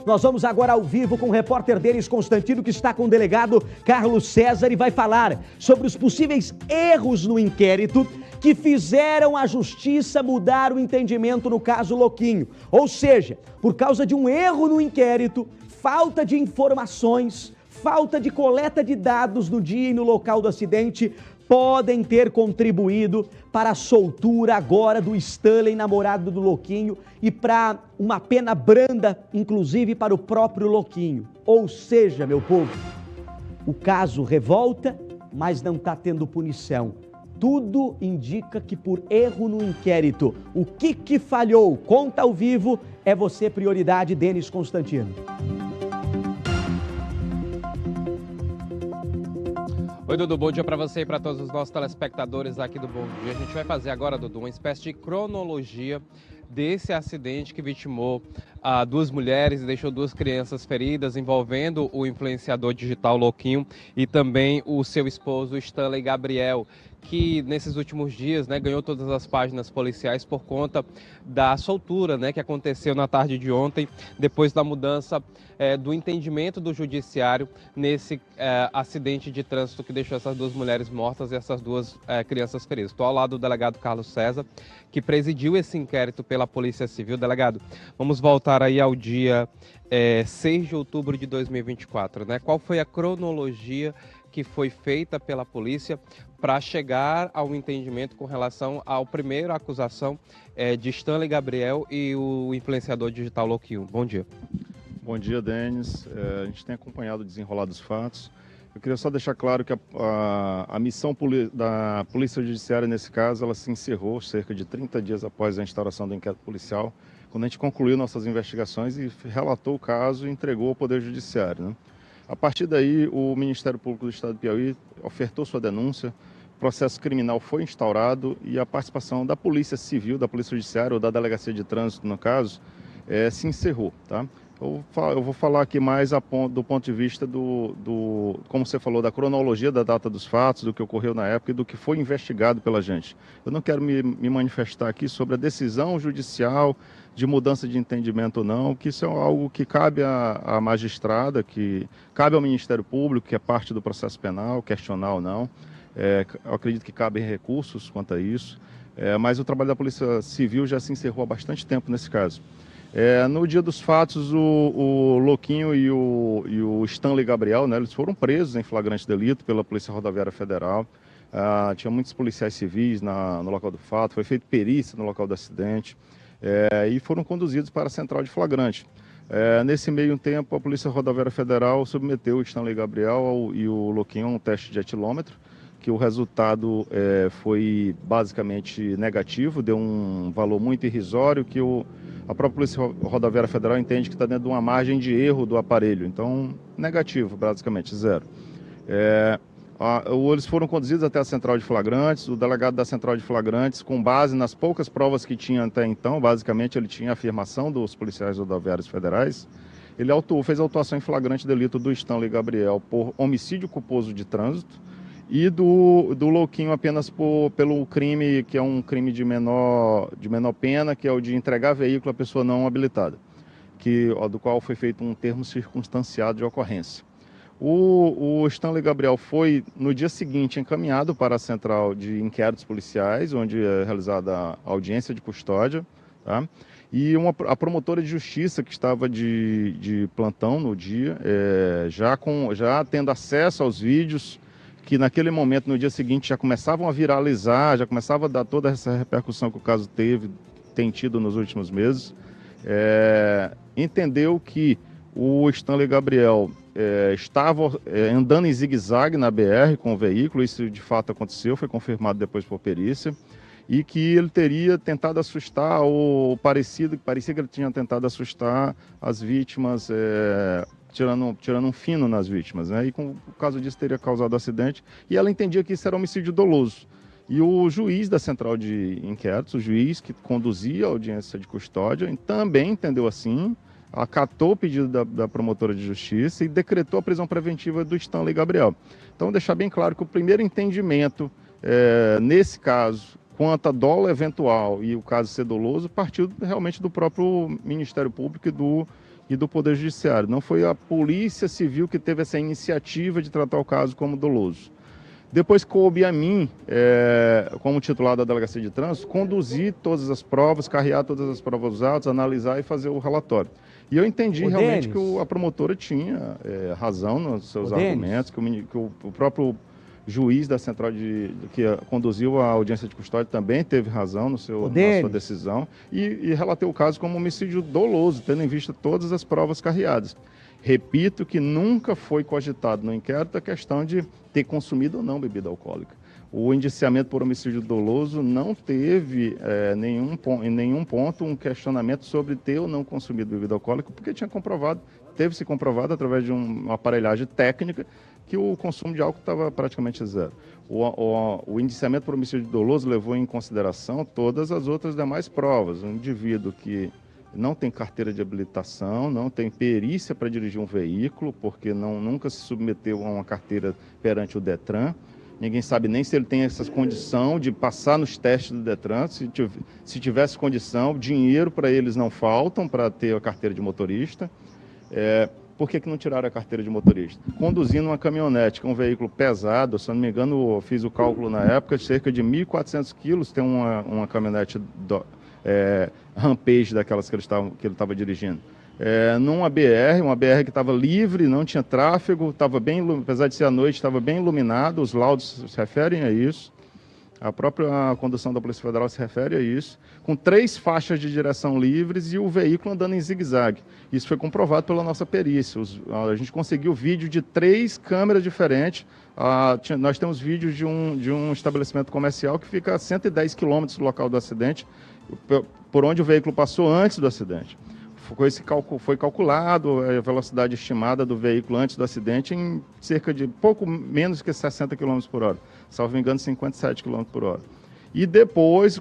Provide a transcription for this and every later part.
Nós vamos agora ao vivo com o repórter Denis Constantino, que está com o delegado Carlos César e vai falar sobre os possíveis erros no inquérito que fizeram a justiça mudar o entendimento no caso Louquinho. Ou seja, por causa de um erro no inquérito, falta de informações, falta de coleta de dados no dia e no local do acidente, podem ter contribuído para a soltura agora do Stanley, namorado do Louquinho, e para uma pena branda, inclusive para o próprio Louquinho. Ou seja, meu povo, o caso revolta, mas não está tendo punição. Tudo indica que por erro no inquérito. O que falhou? Conta ao vivo, é você prioridade, Denis Constantino. Oi, Dudu, bom dia para você e para todos os nossos telespectadores aqui do Bom Dia. A gente vai fazer agora, Dudu, uma espécie de cronologia desse acidente que vitimou duas mulheres e deixou duas crianças feridas, envolvendo o influenciador digital Louquinho e também o seu esposo Stanley Gabriel, que nesses últimos dias, ganhou todas as páginas policiais por conta da soltura, que aconteceu na tarde de ontem, depois da mudança do entendimento do judiciário nesse acidente de trânsito que deixou essas duas mulheres mortas e essas duas crianças feridas. Estou ao lado do delegado Carlos César, que presidiu esse inquérito pela Polícia Civil. Delegado, vamos voltar aí ao dia 6 de outubro de 2024, Qual foi a cronologia que foi feita pela polícia para chegar ao entendimento com relação à primeira acusação de Stanley Gabriel e o influenciador digital Louquinho? Bom dia. Bom dia, Denis. A gente tem acompanhado o desenrolar dos fatos. Eu queria só deixar claro que a missão da Polícia Judiciária, nesse caso, ela se encerrou cerca de 30 dias após a instauração do inquérito policial, quando a gente concluiu nossas investigações e relatou o caso e entregou ao Poder Judiciário, A partir daí, o Ministério Público do Estado do Piauí ofertou sua denúncia, o processo criminal foi instaurado e a participação da Polícia Civil, da Polícia Judiciária ou da Delegacia de Trânsito, no caso, se encerrou, Eu vou falar aqui mais do ponto de vista como você falou, da cronologia da data dos fatos, do que ocorreu na época e do que foi investigado pela gente. Eu não quero me manifestar aqui sobre a decisão judicial de mudança de entendimento ou não, que isso é algo que cabe à magistrada, que cabe ao Ministério Público, que é parte do processo penal, questionar ou não. Eu acredito que cabem recursos quanto a isso, mas o trabalho da Polícia Civil já se encerrou há bastante tempo nesse caso. No dia dos fatos, o Louquinho e o Stanley Gabriel, eles foram presos em flagrante delito pela Polícia Rodoviária Federal. Tinha muitos policiais civis no local do fato, foi feita perícia no local do acidente e foram conduzidos para a central de flagrante. Nesse meio tempo, a Polícia Rodoviária Federal submeteu o Stanley Gabriel e o Louquinho a um teste de etilômetro, que o resultado foi basicamente negativo, deu um valor muito irrisório, que a própria Polícia Rodoviária Federal entende que está dentro de uma margem de erro do aparelho, então negativo, basicamente, zero. Eles foram conduzidos até a central de flagrantes, o delegado da central de flagrantes, com base nas poucas provas que tinha até então, basicamente ele tinha a afirmação dos policiais rodoviários federais, ele fez autuação em flagrante delito do Stanley Gabriel por homicídio culposo de trânsito, e do Louquinho apenas pelo crime, que é um crime de menor pena, que é o de entregar veículo à pessoa não habilitada, do qual foi feito um termo circunstanciado de ocorrência. O Stanley Gabriel foi, no dia seguinte, encaminhado para a Central de Inquéritos Policiais, onde é realizada a audiência de custódia, E a promotora de justiça que estava de plantão no dia, já tendo acesso aos vídeos, que naquele momento, no dia seguinte, já começavam a viralizar, já começava a dar toda essa repercussão que o caso tem tido nos últimos meses, entendeu que o Stanley Gabriel estava andando em zigue-zague na BR com o veículo, isso de fato aconteceu, foi confirmado depois por perícia, e que ele teria tentado assustar, ou parecia que ele tinha tentado assustar as vítimas, tirando um fino nas vítimas, E por causa disso teria causado acidente, e ela entendia que isso era homicídio doloso. E o juiz da Central de Inquéritos, o juiz que conduzia a audiência de custódia, também entendeu assim, acatou o pedido da promotora de justiça e decretou a prisão preventiva do Stanley Gabriel. Então, deixar bem claro que o primeiro entendimento, nesse caso, quanto a dolo eventual e o caso ser doloso, partiu realmente do próprio Ministério Público e do Poder Judiciário. Não foi a Polícia Civil que teve essa iniciativa de tratar o caso como doloso. Depois coube a mim, como titular da Delegacia de Trânsito, conduzir todas as provas, carrear todas as provas dos autos, analisar e fazer o relatório. E eu entendi realmente que a promotora tinha razão nos seus argumentos, que o próprio juiz da central que conduziu a audiência de custódia também teve razão na sua decisão e relatei o caso como homicídio doloso, tendo em vista todas as provas carreadas. Repito que nunca foi cogitado no inquérito a questão de ter consumido ou não bebida alcoólica. O indiciamento por homicídio doloso não teve em nenhum ponto um questionamento sobre ter ou não consumido bebida alcoólica, porque teve-se comprovado através de uma aparelhagem técnica que o consumo de álcool estava praticamente zero. O indiciamento por homicídio doloso levou em consideração todas as outras demais provas. Um indivíduo que não tem carteira de habilitação, não tem perícia para dirigir um veículo, porque nunca se submeteu a uma carteira perante o Detran. Ninguém sabe nem se ele tem essa condição de passar nos testes do Detran. Se tivesse condição, dinheiro para eles não faltam para ter a carteira de motorista. Por que não tiraram a carteira de motorista? Conduzindo uma caminhonete, que é um veículo pesado, se não me engano, eu fiz o cálculo na época, de cerca de 1.400 quilos, tem uma caminhonete Rampage daquelas que ele estava dirigindo. Numa BR que estava livre, não tinha tráfego, estava bem, apesar de ser à noite, estava bem iluminado, os laudos se referem a isso. A própria condução da Polícia Federal se refere a isso, com 3 faixas de direção livres e o veículo andando em zigue-zague. Isso foi comprovado pela nossa perícia. A gente conseguiu vídeo de 3 câmeras diferentes. Nós temos vídeos de um estabelecimento comercial que fica a 110 quilômetros do local do acidente, por onde o veículo passou antes do acidente. Foi calculado a velocidade estimada do veículo antes do acidente em cerca de pouco menos que 60 km por hora, salvo engano 57 km por hora. E depois,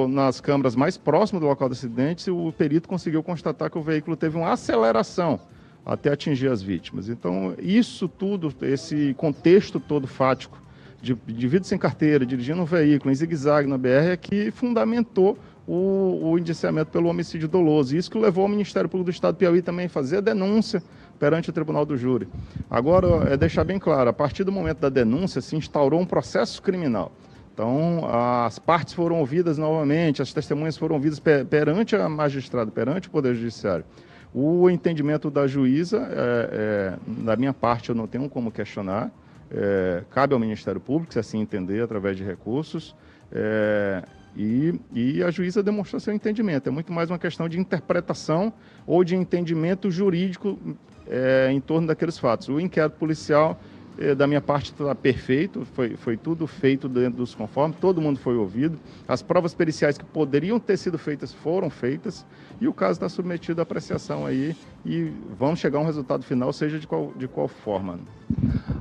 nas câmeras mais próximas do local do acidente, o perito conseguiu constatar que o veículo teve uma aceleração até atingir as vítimas. Então, isso tudo, esse contexto todo fático, de indivíduo sem carteira, dirigindo um veículo em zigue-zague na BR, é que fundamentou o indiciamento pelo homicídio doloso. Isso que levou o Ministério Público do Estado do Piauí também a fazer a denúncia perante o Tribunal do Júri. Agora, deixar bem claro, a partir do momento da denúncia se instaurou um processo criminal. Então, as partes foram ouvidas novamente, as testemunhas foram ouvidas perante a magistrada, perante o Poder Judiciário. O entendimento da juíza, da minha parte, eu não tenho como questionar, cabe ao Ministério Público, se assim entender, através de recursos, e a juíza demonstrou seu entendimento. É muito mais uma questão de interpretação ou de entendimento jurídico em torno daqueles fatos. O inquérito policial, da minha parte, está perfeito, foi tudo feito dentro dos conformes, todo mundo foi ouvido, as provas periciais que poderiam ter sido feitas foram feitas, e o caso está submetido à apreciação aí, e vamos chegar a um resultado final, seja de qual forma.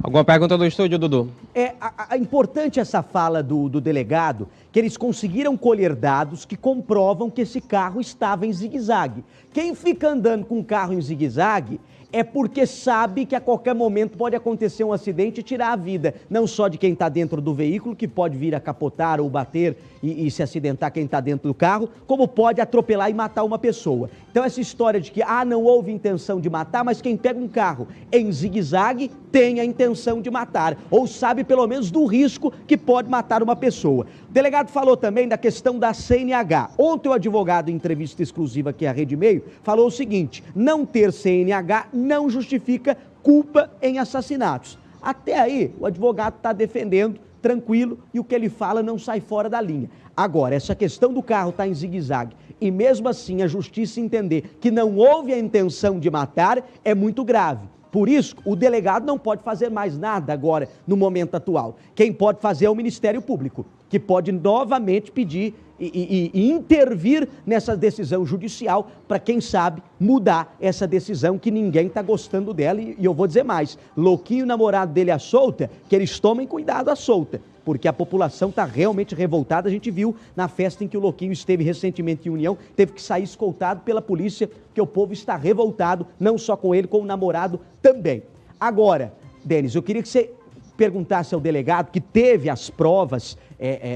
Alguma pergunta do estúdio, Dudu? É importante essa fala do delegado, que eles conseguiram colher dados que comprovam que esse carro estava em zigue-zague. Quem fica andando com um carro em zigue-zague é porque sabe que a qualquer momento pode acontecer um acidente e tirar a vida, não só de quem está dentro do veículo, que pode vir a capotar ou bater e se acidentar quem está dentro do carro, como pode atropelar e matar uma pessoa. Então essa história de que não houve intenção de matar, mas quem pega um carro em zigue-zague tem a intenção de matar, ou sabe pelo menos do risco que pode matar uma pessoa. O delegado falou também da questão da CNH. Ontem o advogado, em entrevista exclusiva aqui à Rede Meio, falou o seguinte: não ter CNH não justifica culpa em assassinatos. Até aí, o advogado está defendendo, tranquilo, e o que ele fala não sai fora da linha. Agora, essa questão do carro estar em zigue-zague e mesmo assim a justiça entender que não houve a intenção de matar é muito grave. Por isso, o delegado não pode fazer mais nada agora, no momento atual. Quem pode fazer é o Ministério Público, que pode novamente pedir e intervir nessa decisão judicial para, quem sabe, mudar essa decisão que ninguém está gostando dela. E eu vou dizer mais, Louquinho, namorado dele, à solta, que eles tomem cuidado à solta, porque a população está realmente revoltada. A gente viu na festa em que o Louquinho esteve recentemente em União, teve que sair escoltado pela polícia, porque o povo está revoltado, não só com ele, com o namorado também. Agora, Denis, eu queria que você perguntasse ao delegado, que teve as provas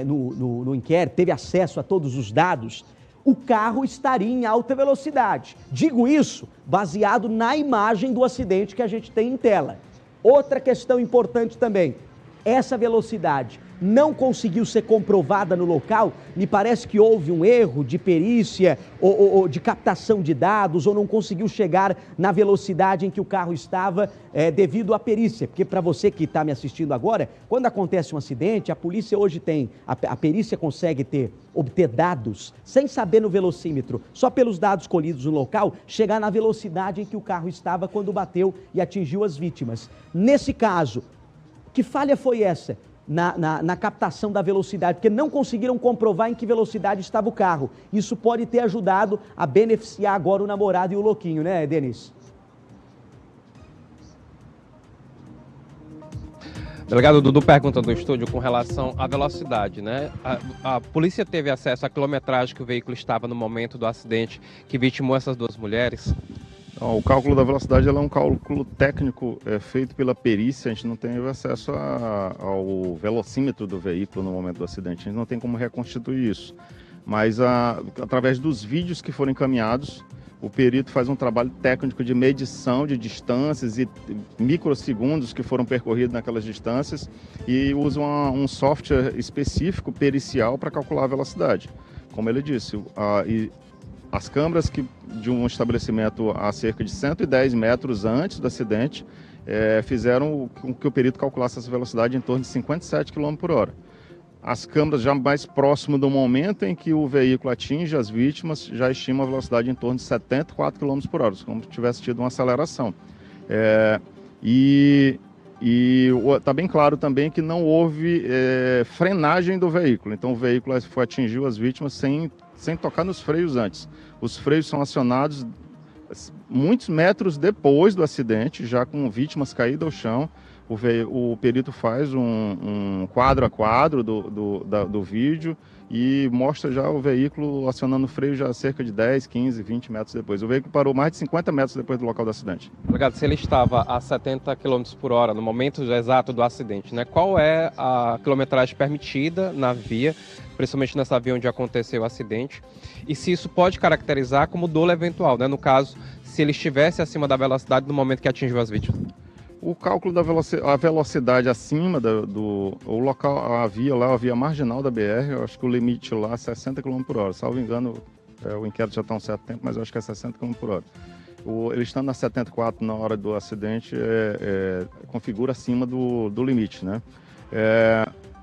no inquérito, teve acesso a todos os dados, o carro estaria em alta velocidade. Digo isso baseado na imagem do acidente que a gente tem em tela. Outra questão importante também, essa velocidade não conseguiu ser comprovada no local. Me parece que houve um erro de perícia ou de captação de dados, ou não conseguiu chegar na velocidade em que o carro estava devido à perícia. Porque para você que está me assistindo agora, quando acontece um acidente, a polícia hoje tem, a perícia consegue obter dados, sem saber no velocímetro, só pelos dados colhidos no local, chegar na velocidade em que o carro estava quando bateu e atingiu as vítimas. Nesse caso, que falha foi essa? Na captação da velocidade, porque não conseguiram comprovar em que velocidade estava o carro. Isso pode ter ajudado a beneficiar agora o namorado e o louquinho, né, Denis? Delegado Dudu pergunta do estúdio com relação à velocidade, né? A polícia teve acesso à quilometragem que o veículo estava no momento do acidente que vitimou essas duas mulheres? Não, o cálculo da velocidade é um cálculo técnico feito pela perícia. A gente não tem acesso ao velocímetro do veículo no momento do acidente. A gente não tem como reconstituir isso. Mas através dos vídeos que foram encaminhados, o perito faz um trabalho técnico de medição de distâncias e microsegundos que foram percorridos naquelas distâncias e usa um software específico pericial para calcular a velocidade. Como ele disse, as câmeras de um estabelecimento a cerca de 110 metros antes do acidente fizeram com que o perito calculasse essa velocidade em torno de 57 km por hora. As câmeras já mais próximo do momento em que o veículo atinge as vítimas já estimam a velocidade em torno de 74 km por hora, como se tivesse tido uma aceleração. Está bem claro também que não houve frenagem do veículo, então o veículo atingiu as vítimas sem tocar nos freios antes. Os freios são acionados muitos metros depois do acidente, já com vítimas caídas ao chão. O perito faz um quadro a quadro do vídeo e mostra já o veículo acionando o freio já cerca de 10, 15, 20 metros depois. O veículo parou mais de 50 metros depois do local do acidente. Delegado, se ele estava a 70 km por hora no momento exato do acidente, né? Qual é a quilometragem permitida na via, principalmente nessa via onde aconteceu o acidente? E se isso pode caracterizar como dolo eventual, né? No caso, se ele estivesse acima da velocidade no momento que atingiu as vítimas. O cálculo da velocidade acima do local, a via marginal da BR, eu acho que o limite lá é 60 km por hora. Salvo engano, o inquérito já está há um certo tempo, mas eu acho que é 60 km por hora. Ele estando na 74 na hora do acidente, configura acima do limite, né?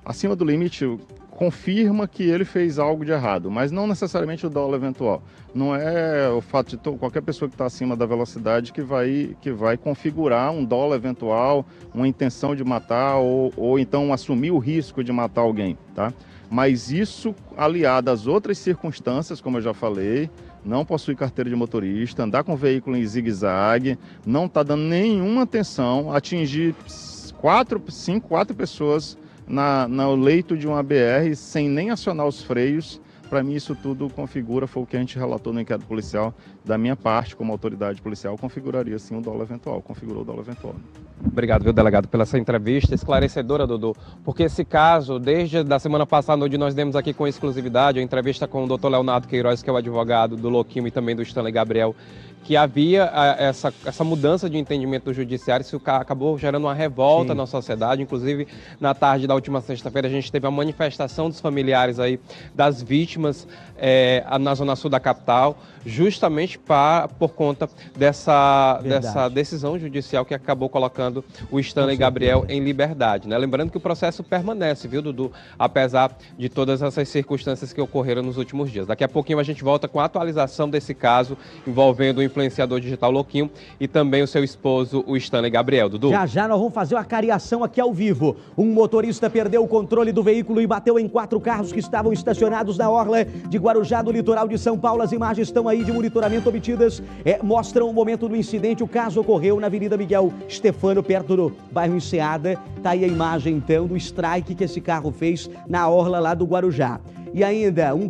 Acima do limite, confirma que ele fez algo de errado, mas não necessariamente o dolo eventual. Não é o fato de qualquer pessoa que está acima da velocidade que vai configurar um dolo eventual, uma intenção de matar ou então assumir o risco de matar alguém, tá? Mas isso aliado às outras circunstâncias, como eu já falei, não possui carteira de motorista, andar com o veículo em zigue-zague, não está dando nenhuma atenção, atingir 4 pessoas no leito de uma BR sem nem acionar os freios. Para mim isso tudo foi o que a gente relatou no inquérito policial. Da minha parte, como autoridade policial, configuraria sim o dolo eventual, configurou o dolo eventual. Obrigado, viu, delegado, pela essa entrevista esclarecedora, Dudu, porque esse caso, desde a semana passada, onde nós demos aqui com exclusividade a entrevista com o Dr. Leonardo Queiroz, que é o advogado do Louquinho e também do Stanley Gabriel, que havia essa mudança de entendimento do judiciário, isso acabou gerando uma revolta na sociedade. Inclusive, na tarde da última sexta-feira, a gente teve a manifestação dos familiares aí das vítimas na zona sul da capital, justamente por conta dessa decisão judicial que acabou colocando o Stanley Gabriel em liberdade, né? Lembrando que o processo permanece, viu, Dudu? Apesar de todas essas circunstâncias que ocorreram nos últimos dias. Daqui a pouquinho a gente volta com a atualização desse caso envolvendo o influenciador digital Louquinho e também o seu esposo, o Stanley Gabriel. Dudu? Já nós vamos fazer uma cariação aqui ao vivo. Um motorista perdeu o controle do veículo e bateu em 4 carros que estavam estacionados na orla de Guarujá, do litoral de São Paulo. As imagens estão aí de monitoramento obtidas, mostram o momento do incidente. O caso ocorreu na Avenida Miguel Stefano, perto do bairro Enseada. Tá aí a imagem então do strike que esse carro fez na orla lá do Guarujá. E ainda